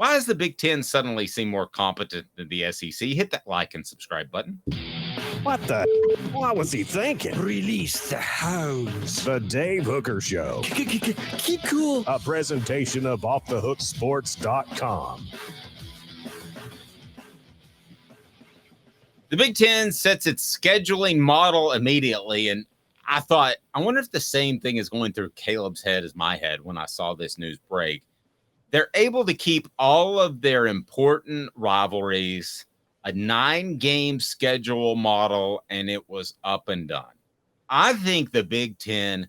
Why does the Big Ten suddenly seem more competent than the SEC? Hit that like and subscribe button. What the? What was he thinking? Release the hounds. The Dave Hooker Show. Keep cool. A presentation of OffTheHookSports.com. The Big Ten sets its scheduling model immediately, and I thought, I wonder if the same thing is going through Caleb's head as my head when I saw this news break. They're able to keep all of their important rivalries, a 9-game schedule model, and it was up and done. I think the Big Ten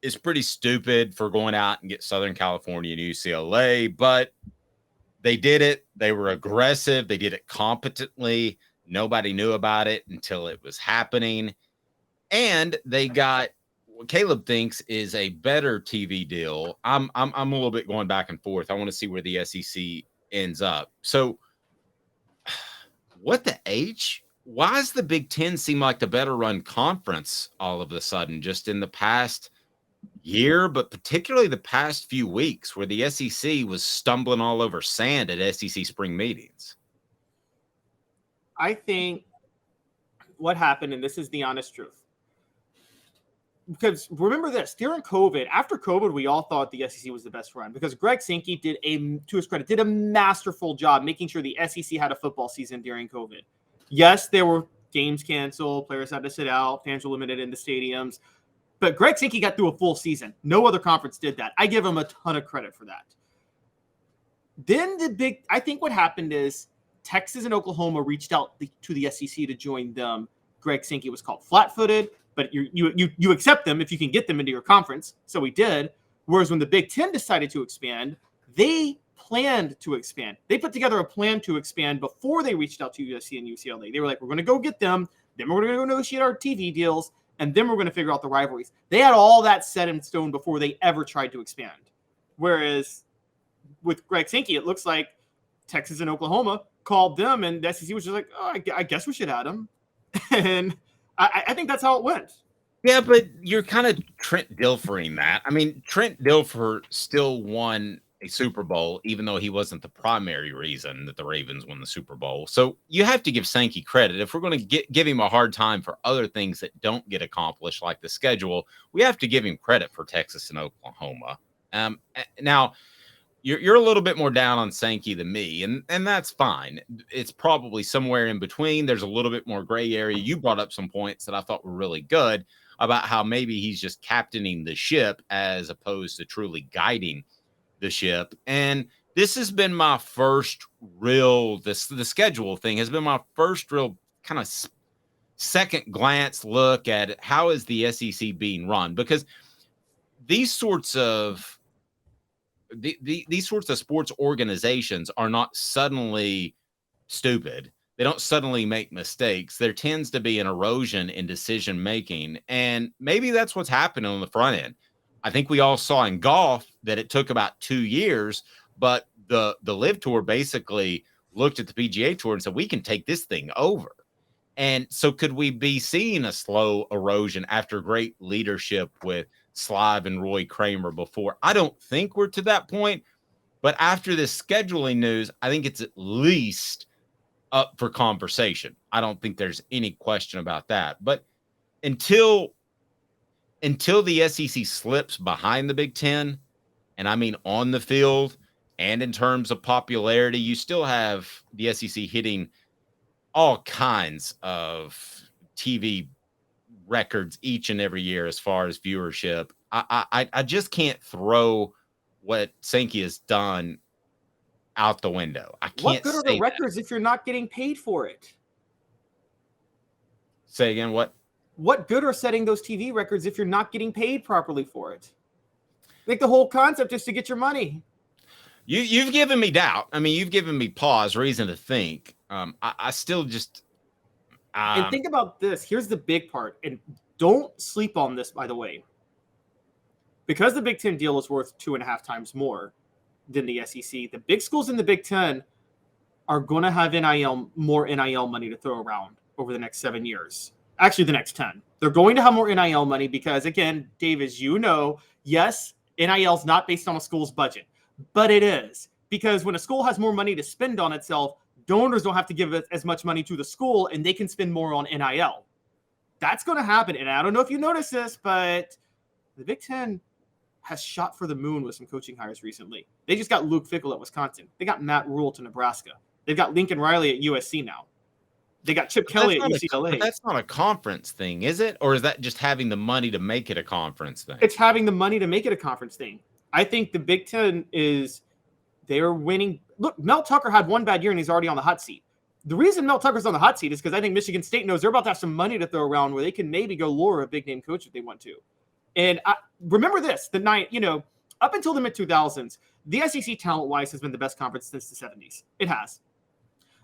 is pretty stupid for going out and get Southern California and UCLA, but they did it. They were aggressive. They did it competently. Nobody knew about it until it was happening. And they got what Caleb thinks is a better TV deal. I'm a little bit going back and forth. I want to see where the SEC ends up. So what the H? Why does the Big Ten seem like the better run conference all of a sudden, just in the past year, but particularly the past few weeks where the SEC was stumbling all over sand at SEC spring meetings? I think what happened, and this is the honest truth, because remember this, during COVID, after COVID, we all thought the SEC was the best run because Greg Sankey to his credit, did a masterful job making sure the SEC had a football season during COVID. Yes, there were games canceled, players had to sit out, fans were limited in the stadiums, but Greg Sankey got through a full season. No other conference did that. I give him a ton of credit for that. Then I think what happened is Texas and Oklahoma reached out to the SEC to join them. Greg Sankey was called flat-footed, but you accept them if you can get them into your conference. So he did. Whereas when the Big Ten decided to expand, they planned to expand. They put together a plan to expand before they reached out to USC and UCLA. They were like, we're going to go get them. Then we're going to go negotiate our TV deals. And then we're going to figure out the rivalries. They had all that set in stone before they ever tried to expand. Whereas with Greg Sankey, it looks like Texas and Oklahoma called them, and the SEC was just like, oh, I guess we should add them. And I think that's how it went. Yeah, but you're kind of Trent Dilfering that. I mean, Trent Dilfer still won a Super Bowl, even though he wasn't the primary reason that the Ravens won the Super Bowl. So you have to give Sankey credit. If we're going to give him a hard time for other things that don't get accomplished, like the schedule, we have to give him credit for Texas and Oklahoma. Now, you're a little bit more down on Sankey than me, and that's fine. It's probably somewhere in between. There's a little bit more gray area. You brought up some points that I thought were really good about how maybe he's just captaining the ship as opposed to truly guiding the ship. And this has been my first real, the schedule thing has been my first real kind of second glance look at how is the SEC being run, because these sorts of these sorts of sports organizations are not suddenly stupid. They don't suddenly make mistakes. There tends to be an erosion in decision making, and maybe that's what's happening on the front end. I think we all saw in golf that it took about 2 years, but the LIV Tour basically looked at the PGA Tour and said, we can take this thing over. And so could we be seeing a slow erosion after great leadership with Slive and Roy Kramer before? I don't think we're to that point, but after this scheduling news, I think it's at least up for conversation. I don't think there's any question about that. But until the SEC slips behind the Big Ten, and I mean on the field and in terms of popularity, you still have the SEC hitting all kinds of TV records each and every year as far as viewership. I just can't throw what Sankey has done out the window. I can't. What good are the records if you're not getting paid for it? Say again, what? What good are setting those TV records if you're not getting paid properly for it? Like the whole concept is to get your money. You've given me doubt. I mean, you've given me pause, reason to think. I still just. And think about this. Here's the big part. And don't sleep on this, by the way. Because the Big Ten deal is worth 2.5 times more than the SEC, the big schools in the Big Ten are going to have more NIL money to throw around over the next 7 years. Actually, the next 10. They're going to have more NIL money because, again, Dave, as you know, yes, NIL is not based on a school's budget, but it is. because when a school has more money to spend on itself, donors don't have to give as much money to the school, and they can spend more on NIL. That's going to happen. And I don't know if you noticed this, but the Big Ten has shot for the moon with some coaching hires recently. They just got Luke Fickell at Wisconsin. They got Matt Rule to Nebraska. They've got Lincoln Riley at USC now. They got Chip Kelly at UCLA. But that's not a conference thing, is it? Or is that just having the money to make it a conference thing? It's having the money to make it a conference thing. I think the Big Ten they're winning. Look, Mel Tucker had one bad year and he's already on the hot seat. The reason Mel Tucker's on the hot seat is because I think Michigan State knows they're about to have some money to throw around where they can maybe go lure a big name coach if they want to. And remember this, up until the mid-2000s, the SEC talent-wise has been the best conference since the 70s. It has.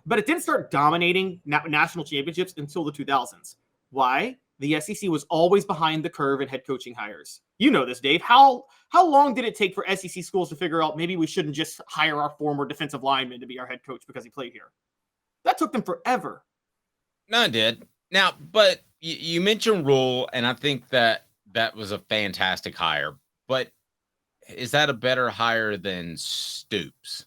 But it didn't start dominating national championships until the 2000s. Why? The SEC was always behind the curve in head coaching hires. You know this, Dave. How long did it take for SEC schools to figure out maybe we shouldn't just hire our former defensive lineman to be our head coach because he played here? That took them forever. No, it did. Now, but you mentioned Rule, and I think that was a fantastic hire. But is that a better hire than Stoops?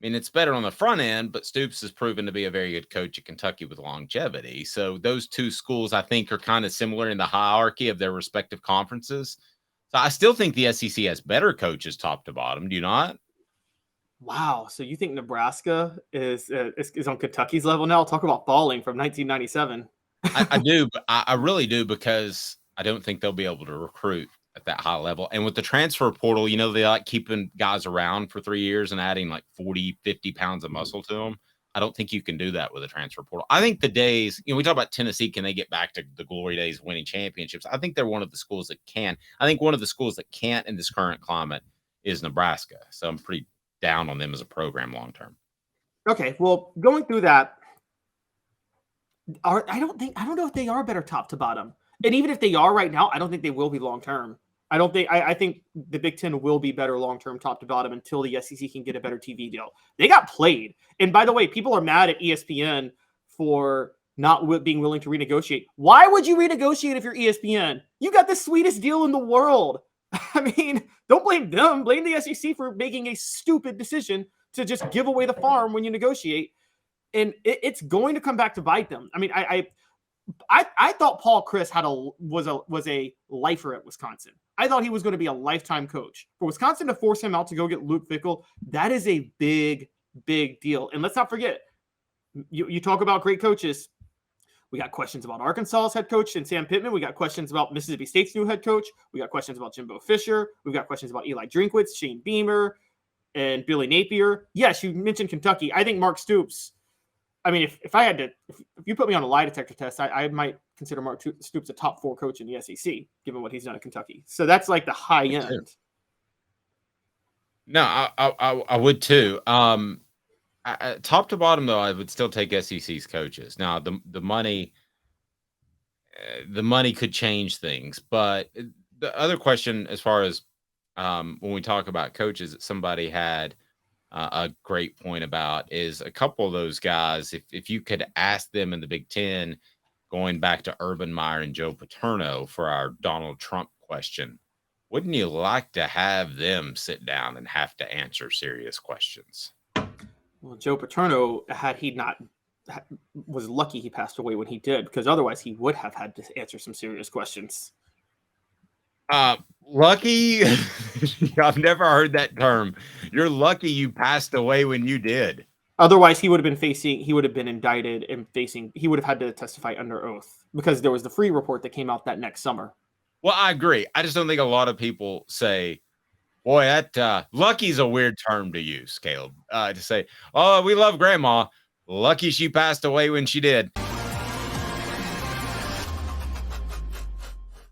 I mean, it's better on the front end, but Stoops has proven to be a very good coach at Kentucky with longevity. So those two schools, I think, are kind of similar in the hierarchy of their respective conferences. So I still think the SEC has better coaches top to bottom. Do you not? Wow. So you think Nebraska is on Kentucky's level now? Talk about falling from 1997. I do. But I really do, because I don't think they'll be able to recruit at that high level. And with the transfer portal, they like keeping guys around for 3 years and adding like 40, 50 pounds of muscle to them. I don't think you can do that with a transfer portal. I think the days, we talk about Tennessee, can they get back to the glory days of winning championships? I think they're one of the schools that can. I think one of the schools that can't in this current climate is Nebraska. So I'm pretty down on them as a program long term. Okay, well, going through that, I don't know if they are better top to bottom. And even if they are right now, I don't think they will be long term. I think the Big Ten will be better long term top to bottom until the SEC can get a better TV deal. They got played. And by the way, people are mad at ESPN for not being willing to renegotiate. Why would you renegotiate if you're ESPN? You got the sweetest deal in the world. I mean, don't blame them. Blame the SEC for making a stupid decision to just give away the farm when you negotiate. And it's going to come back to bite them. I mean, I thought Paul Chryst was a lifer at Wisconsin. I thought he was going to be a lifetime coach. For Wisconsin to force him out to go get Luke Fickell, that is a big, big deal. And let's not forget, you talk about great coaches. We got questions about Arkansas's head coach and Sam Pittman. We got questions about Mississippi State's new head coach. We got questions about Jimbo Fisher. We've got questions about Eli Drinkwitz, Shane Beamer, and Billy Napier. Yes, you mentioned Kentucky. I think Mark Stoops. I mean, if you put me on a lie detector test, I might consider Mark Stoops a top 4 coach in the SEC, given what he's done at Kentucky. So that's like the high end. No, I would too. Top to bottom, though, I would still take SEC's coaches. Now, the money could change things, but the other question, as far as when we talk about coaches, that somebody had a great point about is a couple of those guys. If you could ask them in the Big Ten, going back to Urban Meyer and Joe Paterno for our Donald Trump question, wouldn't you like to have them sit down and have to answer serious questions? Well, Joe Paterno, was lucky he passed away when he did, because otherwise he would have had to answer some serious questions. Lucky? I've never heard that term. You're lucky you passed away when you did. Otherwise, he would have been indicted and he would have had to testify under oath, because there was the free report that came out that next summer. Well, I agree. I just don't think a lot of people say, boy, that lucky's a weird term to use, Caleb, to say, oh, we love grandma. Lucky she passed away when she did.